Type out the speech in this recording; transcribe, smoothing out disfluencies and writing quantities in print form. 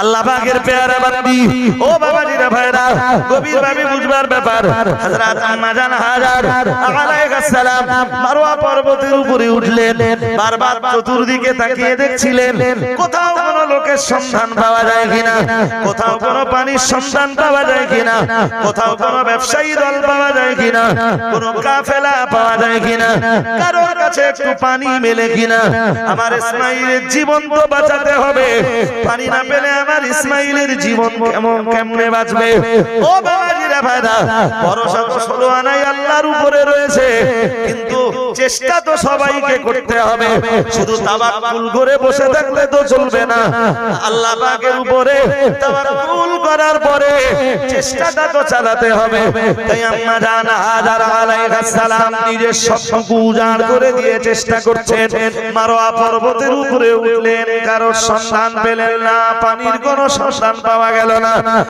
আল্লাহ পাকের পেয়ারা বান্দি ও বাবাজিরা ভাইরা গভীরভাবে বুঝবার ব্যাপার। হযরত আম্মা জান হাজার আলাইহিস সালাম মারওয়া পর্বতের উপরে উঠলেন, বারবার চতুর্দিকে তাকিয়ে দেখছিলেন কোথাও কোনো লোকের সন্ধান পাওয়া যায় কিনা, কোথাও কোনো পানির সন্ধান পাওয়া যায় কিনা, কোথাও কোনো ব্যবসায়ী দল পাওয়া যায় কিনা, কোনো কাফেলা পাওয়া যায় কিনা, কারোর কাছে একটু পানি মেলে কিনা। আমার ইসমাইলের জীবন তো বাঁচাতে হবে, পানি না পেলে আমার ইসমাইলের জীবন কেমনে বাঁচবে? ও বাবাজিরা ভাইরা, ভরসা তো শুধু আনাই আল্লাহর উপরে রয়েছে, কিন্তু চেষ্টা তো সবাইকে করতে হবে। শুধু তাওয়াক্কুল করে বসে থাকলে তো চলবে না। আল্লাহ পাকের উপরে তাওয়াক্কুল করার পরে চেষ্টাটা তো চালাতে হবে। তাই আম্মা জান হাজার আলাইহিস সালাম নিজের সবটুকু উজাড় করে দিয়ে চেষ্টা করছেন। মারওয়া পর্বতের উপরে উঠলেন, কারোর সন্ধান পেলেন না, পানির কোনো সন্ধান পাওয়া গেল না।